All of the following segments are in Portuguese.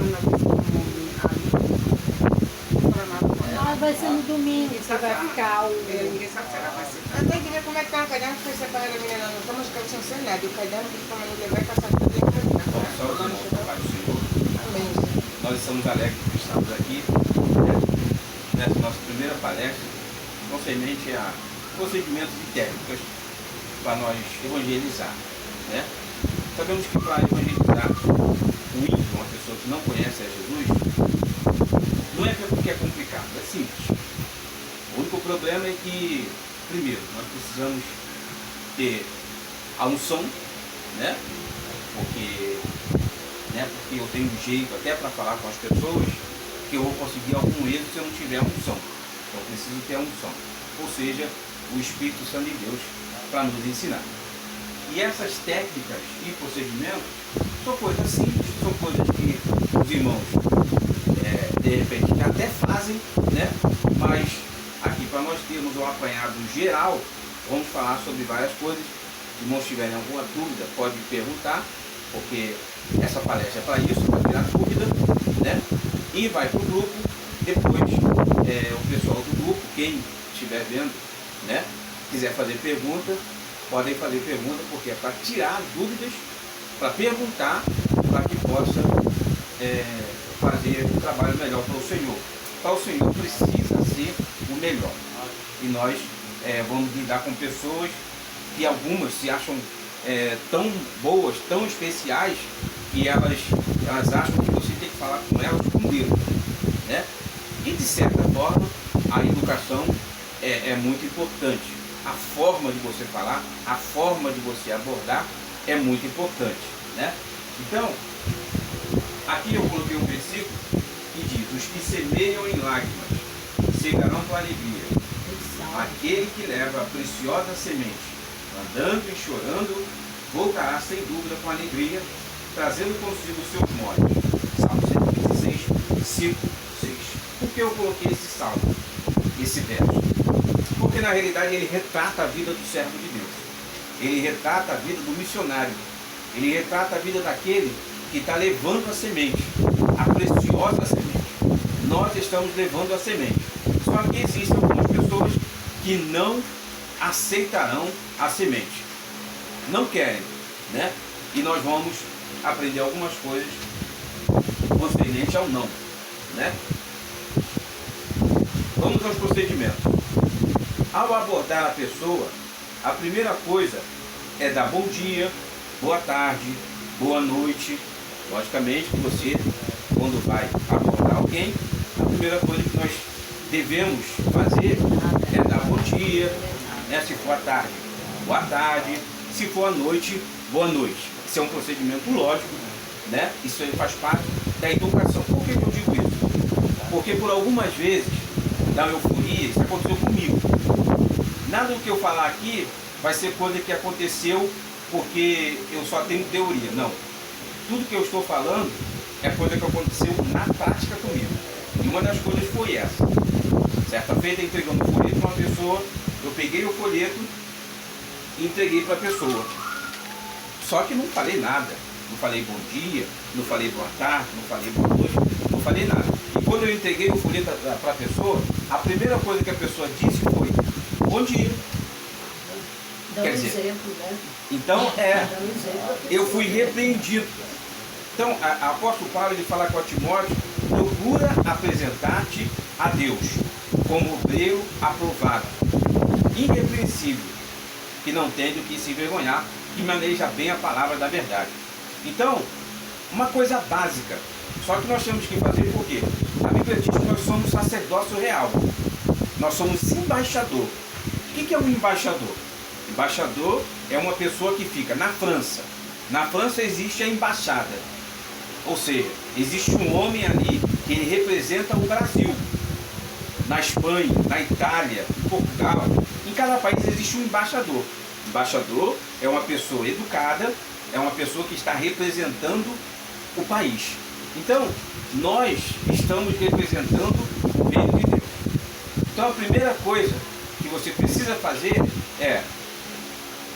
semana Vai ser no domingo que você vai ficar o... ninguém sabe se ela vai ser. Eu tenho que ver como é que tá o caderno, porque você para a menina não toma, que eu tinha sem nada. E o caderno que como não levar e passar tudo em casa. Bom, só os irmãos do Pai do Senhor. Amém. Nós estamos alegres de estarmos aqui nessa nossa primeira palestra concernente a procedimentos e técnicas para nós evangelizar, né? Sabemos que para evangelizar o ímpio, uma pessoa que não conhece a Jesus, não é porque é complicado, é simples. O único problema é que, primeiro, nós precisamos ter a unção, né? Porque eu tenho jeito até para falar com as pessoas que eu vou conseguir algum êxito se eu não tiver a unção. Então eu preciso ter a unção, ou seja, o Espírito Santo de Deus para nos ensinar. E essas técnicas e procedimentos são coisas simples, são coisas que os irmãos de repente até fazem, né? Mas aqui para nós termos um apanhado geral, vamos falar sobre várias coisas. Se irmãos tiverem alguma dúvida, pode perguntar, porque essa palestra é para isso, para tirar dúvida, né? E vai para o grupo, depois o pessoal do grupo, quem estiver vendo, né? Quiser fazer pergunta, podem fazer pergunta, porque é para tirar dúvidas, para perguntar, para que possa fazer um trabalho melhor para o Senhor. Para o Senhor precisa ser o melhor. E nós vamos lidar com pessoas que algumas se acham tão boas, tão especiais, que elas acham que você tem que falar com elas com Deus, né? E de certa forma, a educação é muito importante. A forma de você falar, a forma de você abordar é muito importante, né? Então, aqui eu coloquei um versículo que diz: os que semeiam em lágrimas cegarão com alegria. Aquele que leva a preciosa semente, andando e chorando, voltará sem dúvida com alegria, trazendo consigo seus molhos. Salmo 126, 5, 6. Por que eu coloquei esse salmo, esse verso? Porque na realidade ele retrata a vida do servo de Deus. Ele retrata a vida do missionário. Ele retrata a vida daquele que está levando a semente, a preciosa semente. Nós estamos levando a semente. Só que existem algumas pessoas que não aceitarão a semente. Não querem, né? E nós vamos aprender algumas coisas concernente ao não, né? Vamos aos procedimentos. Ao abordar a pessoa, a primeira coisa é dar bom dia, boa tarde, boa noite. Logicamente que você, quando vai abordar alguém, a primeira coisa que nós devemos fazer é dar bom dia, né? Se for à tarde, boa tarde. Se for à noite, boa noite. Isso é um procedimento lógico, né? Isso aí faz parte da educação. Por que eu digo isso? Porque por algumas vezes, da euforia, isso aconteceu comigo. Nada do que eu falar aqui vai ser coisa que aconteceu porque eu só tenho teoria. Não. Tudo que eu estou falando é coisa que aconteceu na prática comigo. E uma das coisas foi essa. Certa feita, entregando um folheto para uma pessoa, eu peguei o folheto e entreguei para a pessoa. Só que não falei nada. Não falei bom dia, não falei boa tarde, não falei boa noite, não falei nada. E quando eu entreguei o folheto para a pessoa, a primeira coisa que a pessoa disse foi: bom dia. Quer dizer, exemplo, né? então eu fui repreendido. Então, a apóstolo Paulo, ele fala com a Timóteo: procura apresentar-te a Deus como obreiro aprovado, irrepreensível, que não tem do que se envergonhar, que maneja bem a palavra da verdade. Então, uma coisa básica, só que nós temos que fazer por quê? A Bíblia diz que nós somos sacerdócio real, nós somos embaixador. O que é um embaixador? Embaixador é uma pessoa que fica na França. Na França existe a embaixada, ou seja, existe um homem ali que ele representa o Brasil. Na Espanha, na Itália, em Portugal, em cada país existe um embaixador. Embaixador é uma pessoa educada, é uma pessoa que está representando o país. Então, nós estamos representando o reino de Deus. Então, a primeira coisa que você precisa fazer é,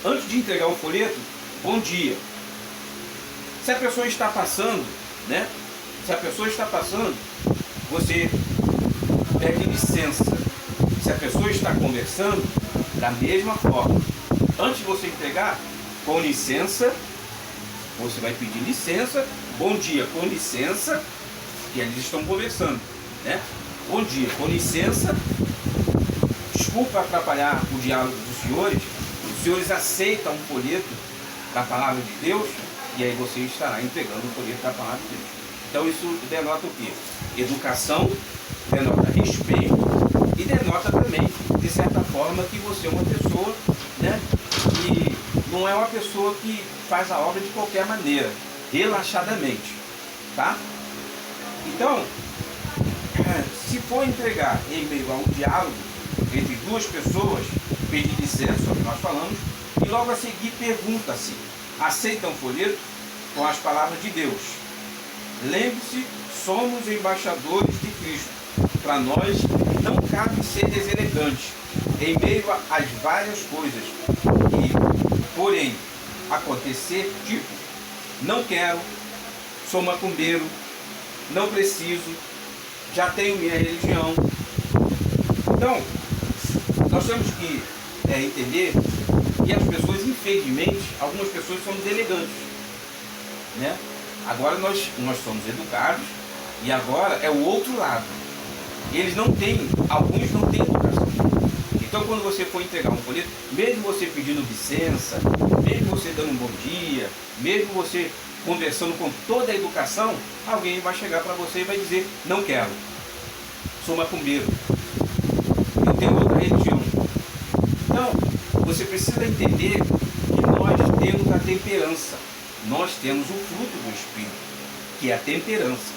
antes de entregar o folheto, bom dia. Se a pessoa está passando, né, Se a pessoa está passando, você pede licença. Se a pessoa está conversando, da mesma forma. Antes de você entregar, com licença, você vai pedir licença. Bom dia, com licença, que eles estão conversando, né? Bom dia, com licença. Desculpa atrapalhar o diálogo dos senhores. Os senhores aceitam um folheto da palavra de Deus, e aí você estará entregando o folheto da palavra de Deus. Então isso denota o quê? Educação, denota respeito e denota também, de certa forma, que você é uma pessoa, né, que não é uma pessoa que faz a obra de qualquer maneira, relaxadamente, tá? Então, se for entregar em meio a um diálogo entre duas pessoas, pedir licença, o que nós falamos, e logo a seguir pergunta-se: aceitam folheto? Com as palavras de Deus. Lembre-se, somos embaixadores de Cristo. Para nós não cabe ser deselegante em meio às várias coisas que, porém, acontecer, tipo, não quero, sou macumbeiro, não preciso, já tenho minha religião. Então, nós temos que entender que as pessoas, infelizmente, algumas pessoas são deselegantes, né? Agora nós somos educados, e agora é o outro lado. Eles não têm, alguns não têm educação. Então quando você for entregar um folheto, mesmo você pedindo licença, mesmo você dando um bom dia, mesmo você conversando com toda a educação, alguém vai chegar para você e vai dizer: não quero, sou macumbeiro, eu tenho outra religião. Então, você precisa entender que nós temos a temperança, nós temos o fruto do Espírito, que é a temperança.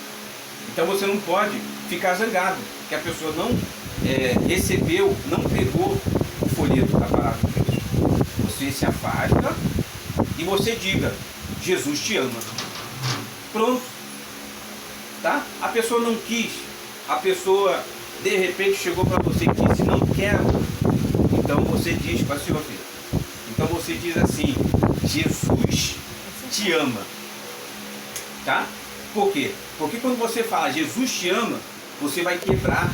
Então você não pode ficar zangado, que a pessoa não recebeu, não pegou o folheto da palavra de Deus. Você se afasta e você diga: Jesus te ama. Pronto. Tá? A pessoa não quis, a pessoa de repente chegou para você e disse: não quero. Então você diz para a senhora: então você diz assim: Jesus te ama. Tá? Por quê? Porque quando você fala Jesus te ama, você vai quebrar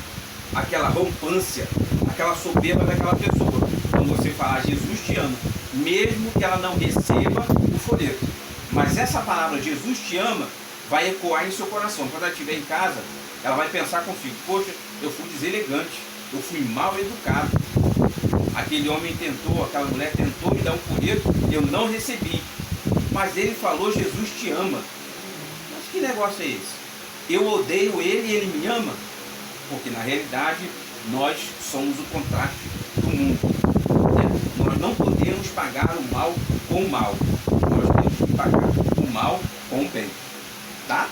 aquela arrogância, aquela soberba daquela pessoa. Quando você falar Jesus te ama, mesmo que ela não receba o folheto. Mas essa palavra Jesus te ama vai ecoar em seu coração. Quando ela estiver em casa, ela vai pensar consigo: poxa, eu fui deselegante, eu fui mal educado. Aquele homem tentou, aquela mulher tentou me dar um folheto, eu não recebi. Mas ele falou: Jesus te ama. Mas que negócio é esse? Eu odeio ele e ele me ama? Porque na realidade nós somos o contraste do mundo, né? Nós não podemos pagar o mal com o mal. Nós temos que pagar o mal com o bem. Tá?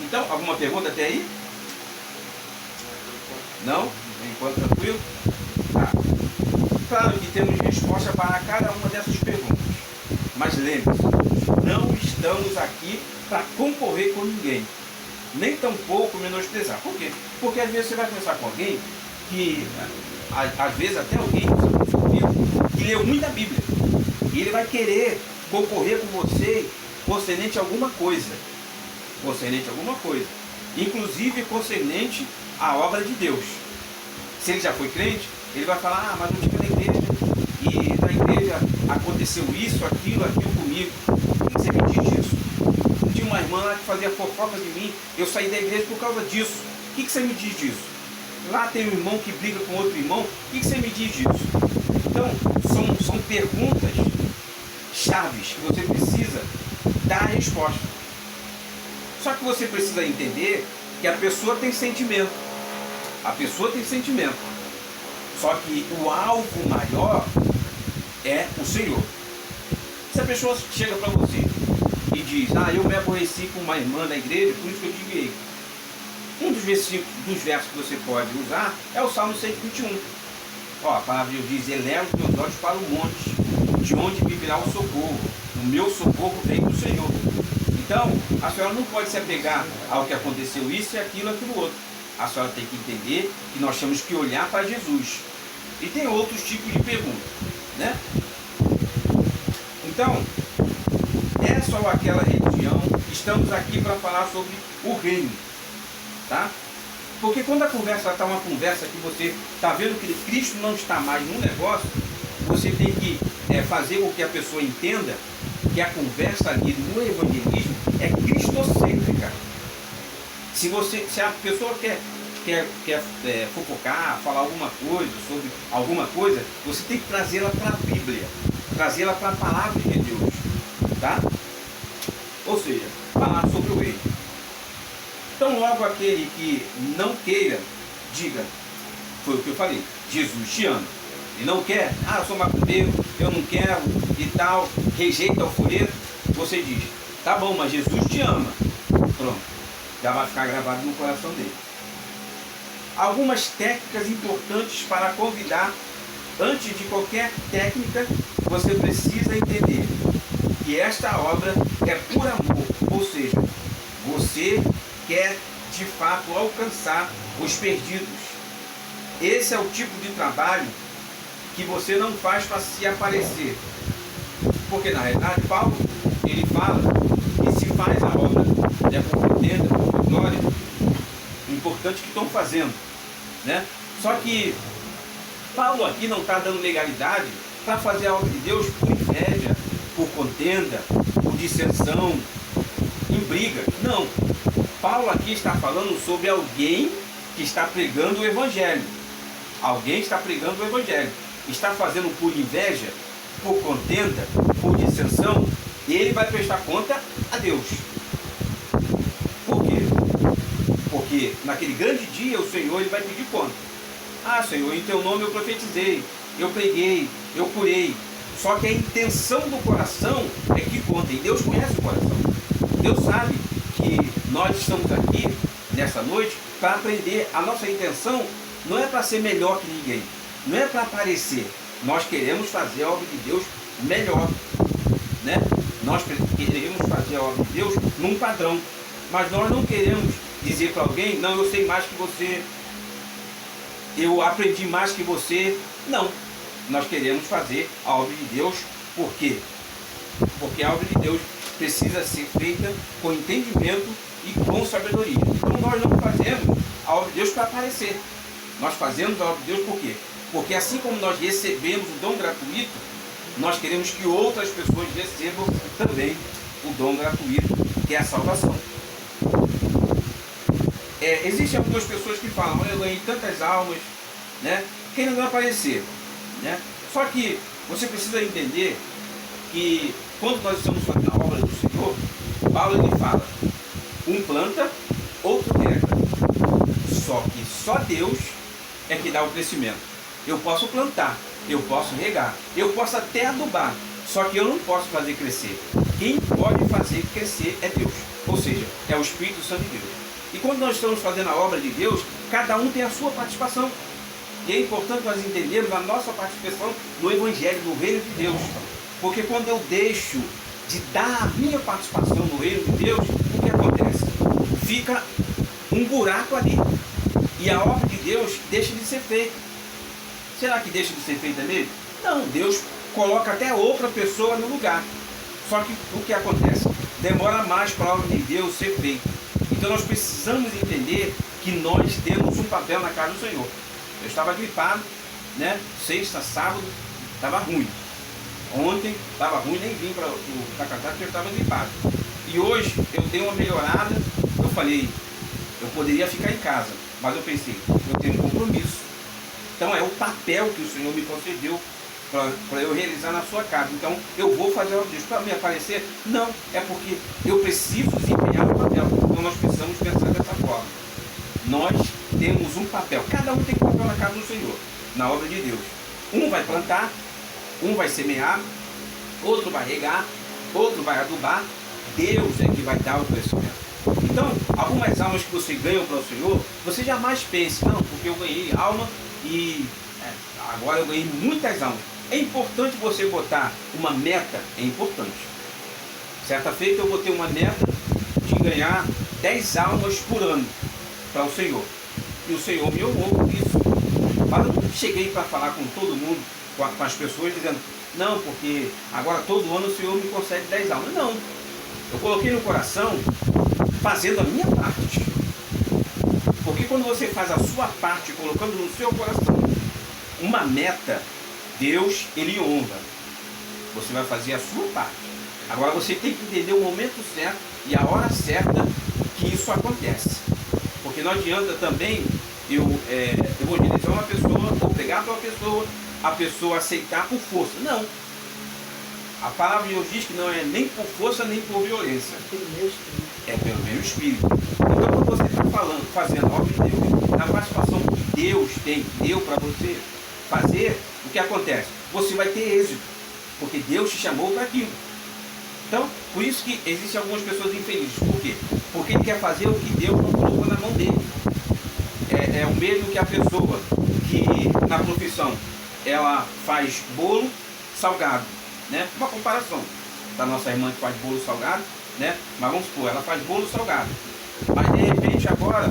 Então, alguma pergunta até aí? Não? Enquanto tranquilo? Tá. Claro que temos resposta para cada uma dessas perguntas. Mas lembre-se, não estamos aqui para concorrer com ninguém. Nem tampouco menosprezar. Por quê? Porque às vezes você vai pensar com alguém que, às vezes até alguém que leu muita Bíblia. E ele vai querer concorrer com você concernente a alguma coisa. Concernente a alguma coisa. Inclusive concernente à obra de Deus. Se ele já foi crente, ele vai falar: ah, mas eu tive na igreja e na igreja aconteceu isso, aquilo comigo. O que você me diz disso? Tinha uma irmã lá que fazia fofoca de mim, eu saí da igreja por causa disso. O que você me diz disso? Lá tem um irmão que briga com outro irmão, o que você me diz disso? Então, são perguntas chaves que você precisa dar a resposta. Só que você precisa entender que a pessoa tem sentimento. A pessoa tem sentimento. Só que o alvo maior é o Senhor. Se a pessoa chega para você e diz: ah, eu me aborreci com uma irmã da igreja, por isso que eu desviei. Um dos versos que você pode usar é o Salmo 121. Ó, a palavra de Deus diz: eleva os meus olhos para o monte, de onde me virá o socorro. O meu socorro vem do Senhor. Então, a senhora não pode se apegar ao que aconteceu isso e aquilo outro. A senhora tem que entender que nós temos que olhar para Jesus. E tem outros tipos de perguntas, né? Então, é só aquela religião estamos aqui para falar sobre o reino, tá? Porque quando a conversa está uma conversa que você está vendo que Cristo não está mais no negócio, você tem que fazer com que a pessoa entenda que a conversa ali no evangelismo é cristocêntrica. Se a pessoa quer fofocar, falar alguma coisa sobre alguma coisa, você tem que trazê-la para a Bíblia, trazê-la para a palavra de Deus, tá? Ou seja, falar sobre o reino. Então logo aquele que não queira, diga, foi o que eu falei, Jesus te ama. E não quer, eu sou macumbeiro, eu não quero e tal, rejeita o folheto, você diz, tá bom, mas Jesus te ama. Pronto, já vai ficar gravado no coração dele. Algumas técnicas importantes para convidar. Antes de qualquer técnica, você precisa entender que esta obra é por amor, ou seja, você quer de fato alcançar os perdidos. Esse é o tipo de trabalho que você não faz para se aparecer. Porque na realidade Paulo, ele fala que se faz a obra por contenda, por glória, importante que estão fazendo, né? Só que Paulo aqui não está dando legalidade para fazer a obra de Deus por inveja, por contenda, por dissensão, em briga. Não. Paulo aqui está falando sobre alguém que está pregando o Evangelho. Alguém está pregando o Evangelho. Está fazendo por inveja, por contenda, por dissensão, ele vai prestar conta a Deus. Por quê? Porque naquele grande dia o Senhor ele vai pedir conta. Senhor, em teu nome eu profetizei, eu preguei, eu curei. Só que a intenção do coração é que conta. E Deus conhece o coração. Deus sabe que nós estamos aqui nessa noite para aprender. A nossa intenção não é para ser melhor que ninguém. Não é para aparecer. Nós queremos fazer a obra de Deus melhor, né? Nós queremos fazer a obra de Deus num padrão. Mas nós não queremos dizer para alguém, não, eu sei mais que você, eu aprendi mais que você. Não. Nós queremos fazer a obra de Deus. Por quê? Porque a obra de Deus precisa ser feita com entendimento e com sabedoria. Então nós não fazemos a obra de Deus para aparecer. Nós fazemos a obra de Deus por quê? Porque assim como nós recebemos o dom gratuito, nós queremos que outras pessoas recebam também o dom gratuito, que é a salvação. Existem algumas pessoas que falam, eu ganhei tantas almas, né, querendo aparecer, né? Só que você precisa entender que quando nós estamos fazendo a obra do Senhor, Paulo ele fala, um planta, outro rega. Só que só Deus é que dá o crescimento. Eu posso plantar, eu posso regar, eu posso até adubar, só que eu não posso fazer crescer. Quem pode fazer crescer é Deus, ou seja, é o Espírito Santo de Deus. E quando nós estamos fazendo a obra de Deus, cada um tem a sua participação. E é importante nós entendermos a nossa participação no Evangelho, no reino de Deus. Porque quando eu deixo de dar a minha participação no reino de Deus, o que acontece? Fica um buraco ali. E a obra de Deus deixa de ser feita. Será que deixa de ser feita mesmo? Não, Deus coloca até outra pessoa no lugar. Só que o que acontece? Demora mais para a obra de Deus ser feita. Então nós precisamos entender que nós temos um papel na casa do Senhor. Eu estava gripado, né? Sexta, sábado, estava ruim. Ontem estava ruim, nem vim para cantar porque eu estava gripado. E hoje eu dei uma melhorada. Eu falei, eu poderia ficar em casa, mas eu pensei, eu tenho um compromisso. Então é o papel que o Senhor me concedeu para eu realizar na sua casa. Então eu vou fazer o disco para me aparecer? Não, é porque eu preciso desempenhar o papel. Então nós precisamos pensar dessa forma. Nós temos um papel, cada um tem um papel na casa do Senhor, na obra de Deus. Um vai plantar, um vai semear, outro vai regar, outro vai adubar. Deus é que vai dar o crescimento. Então, algumas almas que você ganha para o Senhor, você jamais pense, não, porque eu ganhei alma e agora eu ganhei muitas almas. É importante você botar uma meta, é importante. Certa feita eu botei uma meta de ganhar 10 almas por ano para o Senhor. E o Senhor me honrou com isso. Mas eu não cheguei para falar com todo mundo, com as pessoas, dizendo, não, porque agora todo ano o Senhor me concede 10 almas. Não. Eu coloquei no coração fazendo a minha parte. Porque quando você faz a sua parte, colocando no seu coração uma meta, Deus, Ele honra. Você vai fazer a sua parte. Agora você tem que entender o momento certo e a hora certa que isso acontece. Porque não adianta também eu evangelizar uma pessoa ou pregar para uma pessoa, a pessoa aceitar por força. Não. A palavra de Deus diz que não é nem por força nem por violência. É pelo meu espírito. Então quando você está fazendo a obra de Deus, na participação que Deus deu para você fazer, o que acontece? Você vai ter êxito. Porque Deus te chamou para aquilo. Então, por isso que existem algumas pessoas infelizes. Por quê? Porque ele quer fazer o que Deus não colocou na mão dele. É o mesmo que a pessoa que na profissão ela faz bolo salgado, né? Uma comparação da nossa irmã que faz bolo salgado, né? Mas vamos supor, ela faz bolo salgado. Mas de repente agora,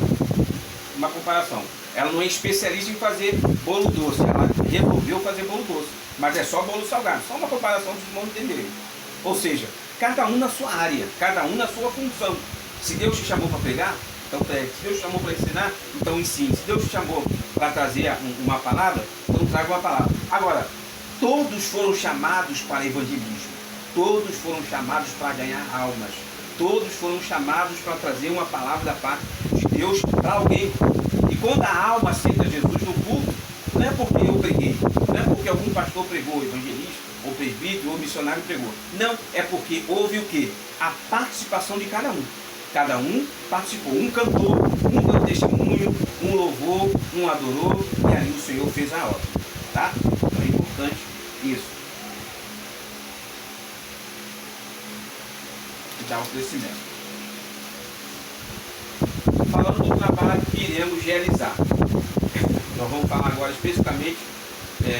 uma comparação, ela não é especialista em fazer bolo doce, ela resolveu fazer bolo doce, mas é só bolo salgado. Só uma comparação para os irmãos entenderem. Ou seja, cada um na sua área, cada um na sua função. Se Deus te chamou para pregar, então pregue. Se Deus te chamou para ensinar, então ensine. Se Deus te chamou para trazer uma palavra, então traga uma palavra. Agora, todos foram chamados para evangelismo. Todos foram chamados para ganhar almas. Todos foram chamados para trazer uma palavra da parte de Deus para alguém. E quando a alma aceita Jesus no culto, não é porque eu preguei, não é porque algum pastor pregou, evangelista, ou presbítero, ou missionário pregou. Não, é porque houve o quê? A participação de cada um. Cada um participou. Um cantou, um deu testemunho, um louvou, um adorou, e aí o Senhor fez a obra. Tá? Então é importante isso. E dá o crescimento. Falando do trabalho que iremos realizar. Nós vamos falar agora especificamente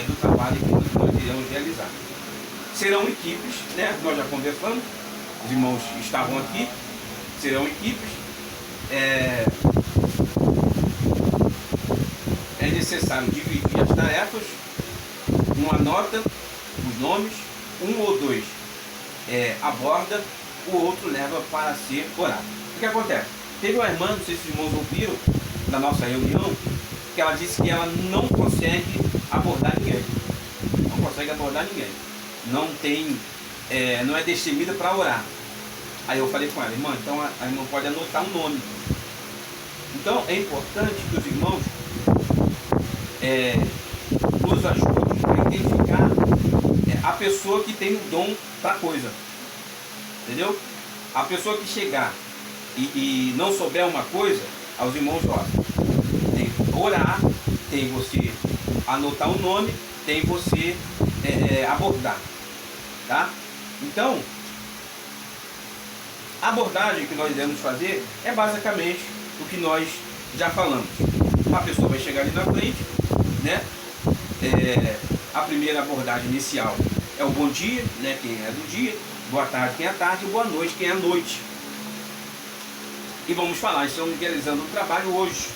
do trabalho que nós iremos realizar. Serão equipes, né? Nós já conversamos, os irmãos estavam aqui, serão equipes. É necessário dividir as tarefas, um anota os nomes, um ou dois aborda, o outro leva para ser orado. O que acontece? Teve uma irmã, não sei se os irmãos ouviram, na nossa reunião, que ela disse que ela não consegue abordar ninguém. Não consegue abordar ninguém. Não tem, não é destemida para orar. Aí eu falei com ela, irmã, então a irmã pode anotar um nome. Então é importante que os irmãos nos ajudem a identificar a pessoa que tem o dom para a coisa. Entendeu? A pessoa que chegar e não souber uma coisa, aos irmãos, ó, tem orar, tem você anotar o nome, tem você abordar. Tá? Então, a abordagem que nós iremos fazer é basicamente o que nós já falamos. A pessoa vai chegar ali na frente, né? A primeira abordagem inicial é o bom dia, né? Quem é do dia, boa tarde quem é a tarde, e boa noite quem é a noite. E vamos falar, estamos realizando um trabalho hoje,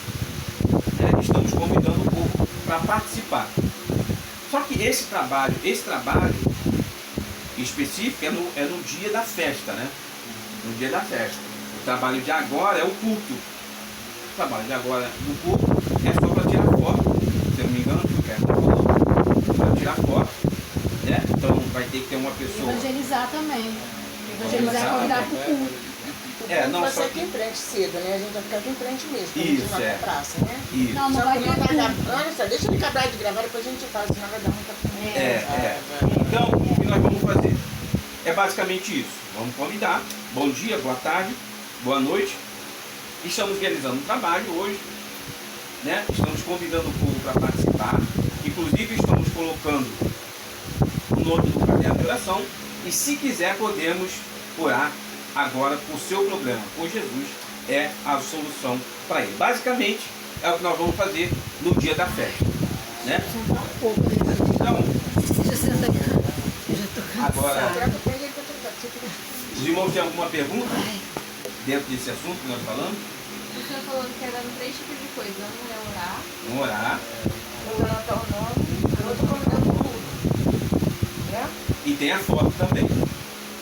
né? Estamos convidando o povo para participar. Só que esse trabalho específico é no dia da festa, né? No dia da festa. O trabalho de agora é o culto. O trabalho de agora no culto é só para tirar foto, se eu não me engano, para tirar foto, né? Então vai ter que ter uma pessoa. Evangelizar também. Evangelizar, convidar para o culto. Não vai só ser aqui em frente cedo, né? A gente vai ficar aqui em frente mesmo, pra Isso, gente ir lá pra praça, né? Isso. Não, não Só vai que ter não vai dar. culto. Olha só, deixa ele acabar de gravar, depois a gente faz, senão vai dar muita confusão. Então, o que nós vamos fazer? É basicamente isso. Vamos convidar. Bom dia, boa tarde, boa noite. Estamos realizando um trabalho hoje, né? Estamos convidando o povo para participar. Inclusive, estamos colocando o nome do caderno de oração. E se quiser, podemos orar agora por seu problema. Pois Jesus é a solução para ele. Basicamente, é o que nós vamos fazer no dia da festa, né? Então, agora, os irmãos têm alguma pergunta dentro desse assunto que nós falamos? O senhor falou que era dando 3 tipos de coisa. Um é orar. Vamos orar. Vou anotar o nome, o outro convidando o culto. Né? E tem a foto também.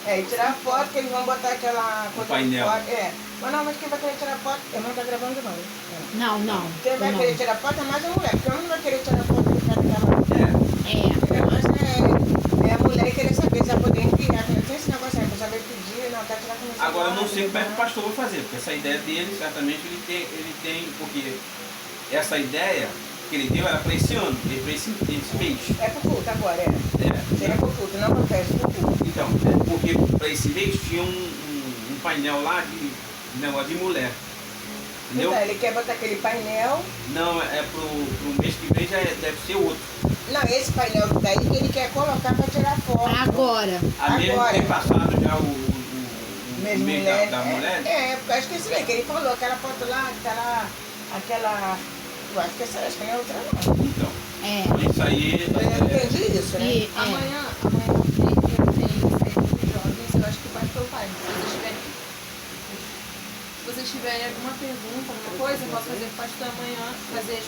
É, e tirar foto, que eles vão botar aquela coisa painel. de foto. É. Mas não, mas quem vai querer tirar foto, eu não tá gravando não. É. Não. Quem vai não. querer tirar foto é mais a mulher, porque o homem não vai querer tirar foto de cada uma. É, É. Mas é a mulher querer saber se ela poder enviar, que não tem esse negócio aí, a pessoa vai pedir, não, quer tirar com você. agora eu não sei como é que o pastor vai fazer, porque essa ideia dele, certamente ele tem, porque essa ideia que ele deu era para esse ano, para esse mês. É pro culto agora, é. É. Seria pro culto, não pro festa, pro culto. Então, porque para esse mês tinha um painel lá de negócio de mulher. Entendeu? Então, ele quer botar aquele painel. Não, é pro mês que vem já deve ser outro. Não, esse painel que tá aí que ele quer colocar para tirar foto. Agora. A mesmo Agora. ter passado já o Mesmo mês mulher. da mulher. É, porque acho que esse daí, que ele falou, aquela foto lá, que tá lá, aquela. Eu acho que essa acho que não é outra não. Então, É. isso aí Eu não entendi isso, né? E, Amanhã tem feito de jovens, eu acho que vai pelo pai. Se vocês tiverem alguma pergunta, alguma coisa, eu posso fazer com o pastor amanhã, fazer as